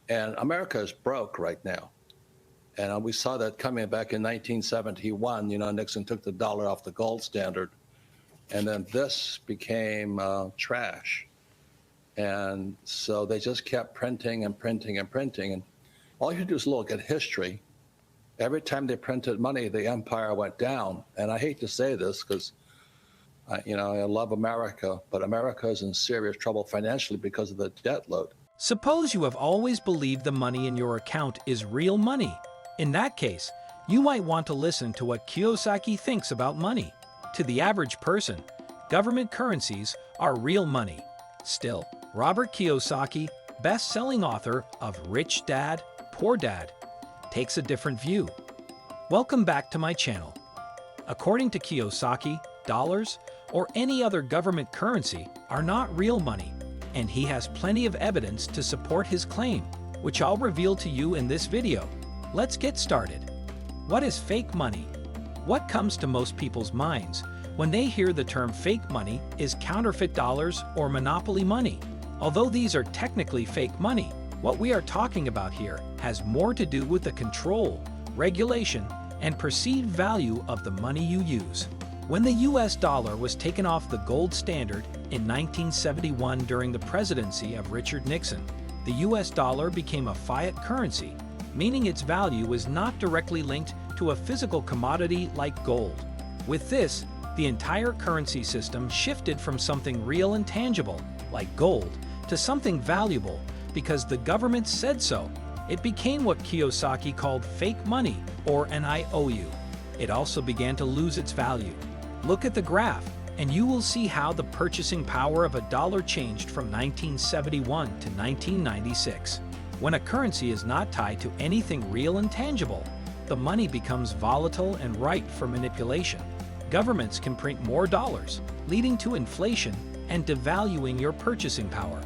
And America is broke right now. And we saw that coming back in 1971. Nixon took the dollar off the gold standard. And then this became trash. And so they just kept printing and printing and printing. And all you do is look at history. Every time they printed money, the empire went down. And I hate to say this because, I love America, but America is in serious trouble financially because of the debt load. Suppose you have always believed the money in your account is real money. In that case, you might want to listen to what Kiyosaki thinks about money. To the average person, government currencies are real money. Still, Robert Kiyosaki, best-selling author of Rich Dad, Poor Dad, takes a different view. Welcome back to my channel. According to Kiyosaki, dollars or any other government currency are not real money, and he has plenty of evidence to support his claim, which I'll reveal to you in this video. Let's get started. What is fake money? What comes to most people's minds when they hear the term fake money is counterfeit dollars or monopoly money. Although these are technically fake money, what we are talking about here has more to do with the control, regulation, and perceived value of the money you use. When the US dollar was taken off the gold standard in 1971 during the presidency of Richard Nixon, the US dollar became a fiat currency, meaning its value is not directly linked to a physical commodity like gold. With this, the entire currency system shifted from something real and tangible, like gold, to something valuable because the government said so. It became what Kiyosaki called fake money, or an IOU. It also began to lose its value. Look at the graph, and you will see how the purchasing power of a dollar changed from 1971 to 1996. When a currency is not tied to anything real and tangible, the money becomes volatile and ripe for manipulation. Governments can print more dollars, leading to inflation and devaluing your purchasing power.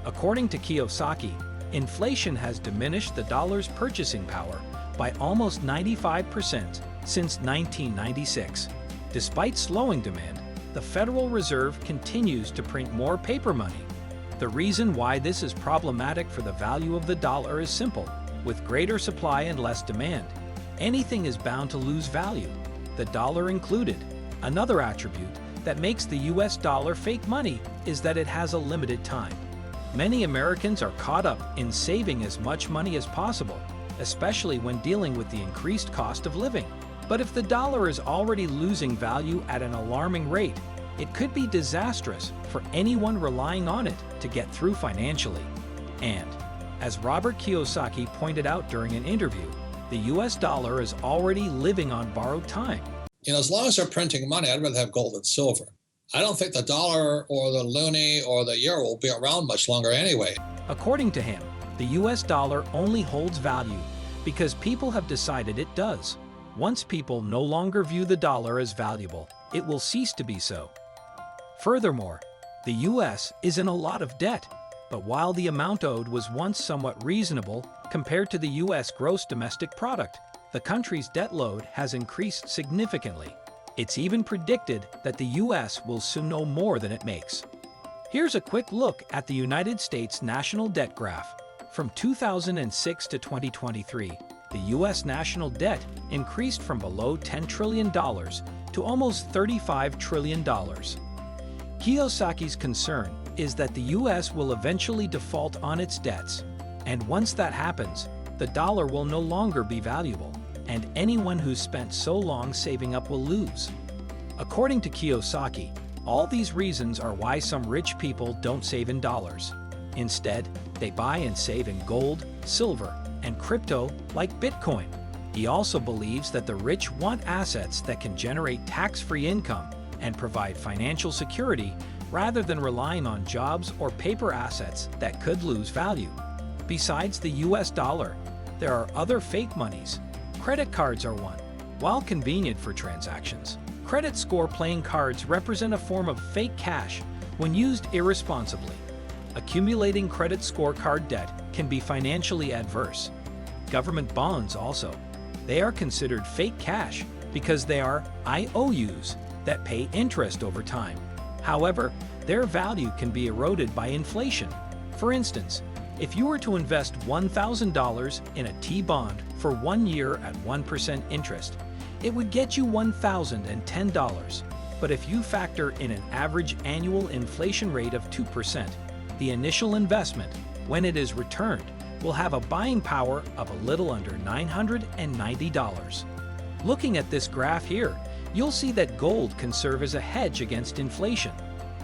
According to Kiyosaki, inflation has diminished the dollar's purchasing power by almost 95% since 1996. Despite slowing demand, the Federal Reserve continues to print more paper money. The reason why this is problematic for the value of the dollar is simple. With greater supply and less demand, anything is bound to lose value, the dollar included. Another attribute that makes the US dollar fake money is that it has a limited time. Many Americans are caught up in saving as much money as possible, especially when dealing with the increased cost of living. But if the dollar is already losing value at an alarming rate, it could be disastrous for anyone relying on it to get through financially. And, as Robert Kiyosaki pointed out during an interview, the US dollar is already living on borrowed time. As long as they're printing money, I'd rather have gold than silver. I don't think the dollar or the loonie or the euro will be around much longer anyway. According to him, the US dollar only holds value because people have decided it does. Once people no longer view the dollar as valuable, it will cease to be so. Furthermore, the US is in a lot of debt, but while the amount owed was once somewhat reasonable compared to the US gross domestic product, the country's debt load has increased significantly. It's even predicted that the US will soon owe more than it makes. Here's a quick look at the United States national debt graph. From 2006 to 2023, the US national debt increased from below $10 trillion to almost $35 trillion. Kiyosaki's concern is that the US will eventually default on its debts, and once that happens, the dollar will no longer be valuable, and anyone who's spent so long saving up will lose. According to Kiyosaki, all these reasons are why some rich people don't save in dollars. Instead, they buy and save in gold, silver, and crypto like Bitcoin. He also believes that the rich want assets that can generate tax-free income and provide financial security rather than relying on jobs or paper assets that could lose value. Besides the US dollar, there are other fake monies. Credit cards are one. While convenient for transactions, credit score playing cards represent a form of fake cash when used irresponsibly. Accumulating credit scorecard debt can be financially adverse. Government bonds also. They are considered fake cash because they are IOUs that pay interest over time. However, their value can be eroded by inflation. For instance, If you were to invest $1,000 in a T-bond for 1 year at 1% interest, it would get you $1,010. But if you factor in an average annual inflation rate of 2%, the initial investment, when it is returned, will have a buying power of a little under $990. Looking at this graph here, you'll see that gold can serve as a hedge against inflation.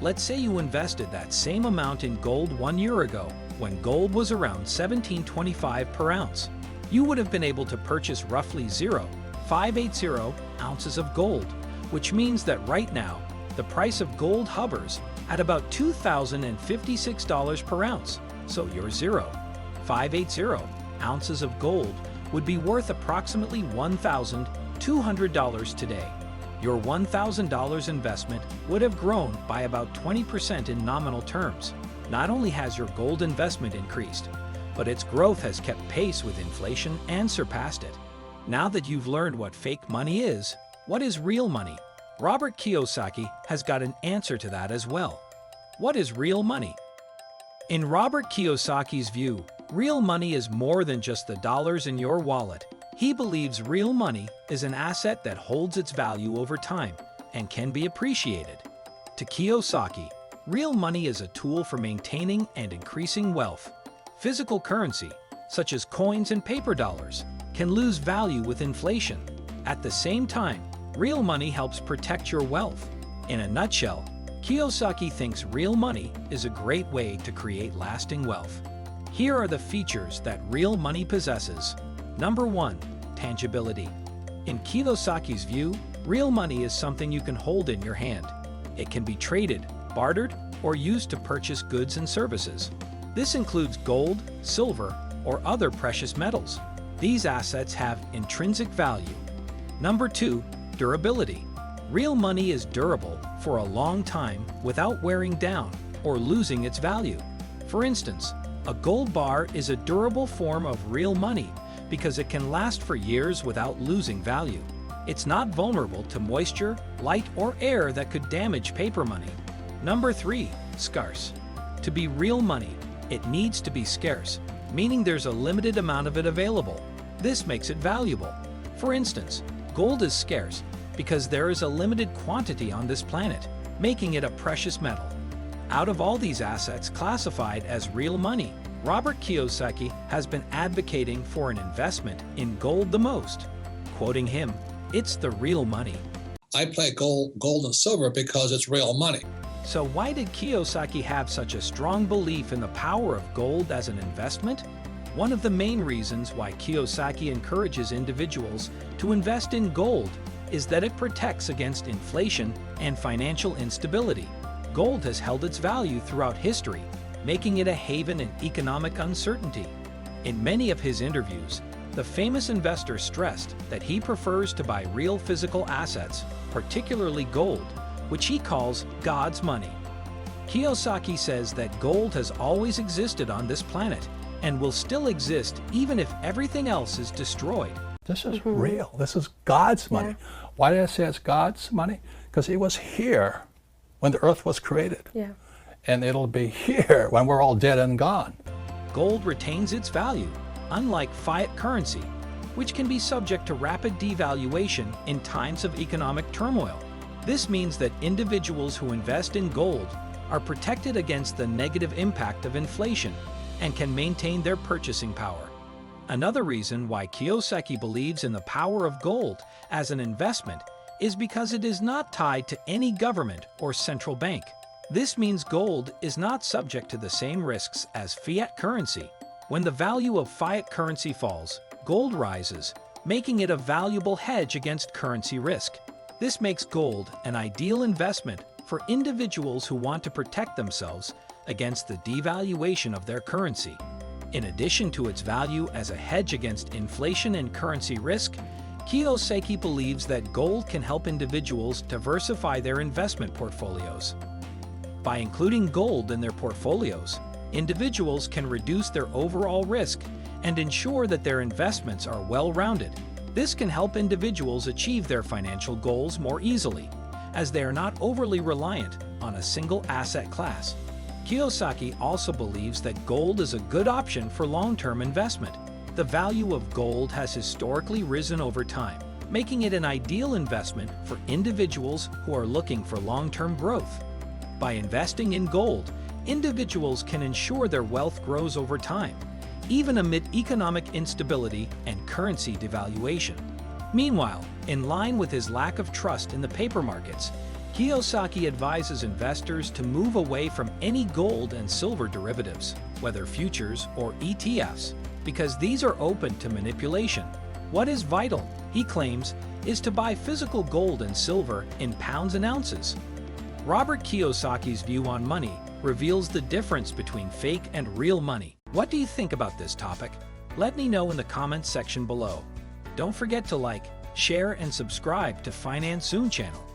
Let's say you invested that same amount in gold 1 year ago, when gold was around $17.25 per ounce. You would have been able to purchase roughly 0.580 ounces of gold, which means that right now, the price of gold hovers at about $2,056 per ounce. So your 0.580 ounces of gold would be worth approximately $1,200 today. Your $1,000 investment would have grown by about 20% in nominal terms. Not only has your gold investment increased, but its growth has kept pace with inflation and surpassed it. Now that you've learned what fake money is, what is real money? Robert Kiyosaki has got an answer to that as well. What is real money? In Robert Kiyosaki's view, real money is more than just the dollars in your wallet. He believes real money is an asset that holds its value over time and can be appreciated. To Kiyosaki, real money is a tool for maintaining and increasing wealth. Physical currency, such as coins and paper dollars, can lose value with inflation. At the same time, real money helps protect your wealth. In a nutshell, Kiyosaki thinks real money is a great way to create lasting wealth. Here are the features that real money possesses. Number 1. Tangibility. In Kiyosaki's view, real money is something you can hold in your hand. It can be traded, bartered, or used to purchase goods and services. This includes gold, silver, or other precious metals. These assets have intrinsic value. Number 2. Durability. Real money is durable for a long time without wearing down or losing its value. For instance, a gold bar is a durable form of real money because it can last for years without losing value. It's not vulnerable to moisture, light, or air that could damage paper money. Number 3. Scarce. To be real money, it needs to be scarce, meaning there's a limited amount of it available. This makes it valuable. For instance, gold is scarce because there is a limited quantity on this planet, making it a precious metal. Out of all these assets classified as real money, Robert Kiyosaki has been advocating for an investment in gold the most. Quoting him, "It's the real money." I play gold and silver because it's real money. So why did Kiyosaki have such a strong belief in the power of gold as an investment? One of the main reasons why Kiyosaki encourages individuals to invest in gold is that it protects against inflation and financial instability. Gold has held its value throughout history, making it a haven in economic uncertainty. In many of his interviews, the famous investor stressed that he prefers to buy real physical assets, particularly gold, which he calls God's money. Kiyosaki says that gold has always existed on this planet and will still exist even if everything else is destroyed. This is real. This is God's money. Yeah. Why did I say it's God's money? Because it was here when the earth was created. Yeah. And it'll be here when we're all dead and gone. Gold retains its value, unlike fiat currency, which can be subject to rapid devaluation in times of economic turmoil. This means that individuals who invest in gold are protected against the negative impact of inflation and can maintain their purchasing power. Another reason why Kiyosaki believes in the power of gold as an investment is because it is not tied to any government or central bank. This means gold is not subject to the same risks as fiat currency. When the value of fiat currency falls, gold rises, making it a valuable hedge against currency risk. This makes gold an ideal investment for individuals who want to protect themselves against the devaluation of their currency. In addition to its value as a hedge against inflation and currency risk, Kiyosaki believes that gold can help individuals diversify their investment portfolios. By including gold in their portfolios, individuals can reduce their overall risk and ensure that their investments are well-rounded. This can help individuals achieve their financial goals more easily, as they are not overly reliant on a single asset class. Kiyosaki also believes that gold is a good option for long-term investment. The value of gold has historically risen over time, making it an ideal investment for individuals who are looking for long-term growth. By investing in gold, individuals can ensure their wealth grows over time, even amid economic instability and currency devaluation. Meanwhile, in line with his lack of trust in the paper markets, Kiyosaki advises investors to move away from any gold and silver derivatives, whether futures or ETFs, because these are open to manipulation. What is vital, he claims, is to buy physical gold and silver in pounds and ounces. Robert Kiyosaki's view on money reveals the difference between fake and real money. What do you think about this topic? Let me know in the comments section below. Don't forget to like, share, and subscribe to Finance Soon channel.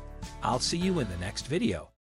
I'll see you in the next video.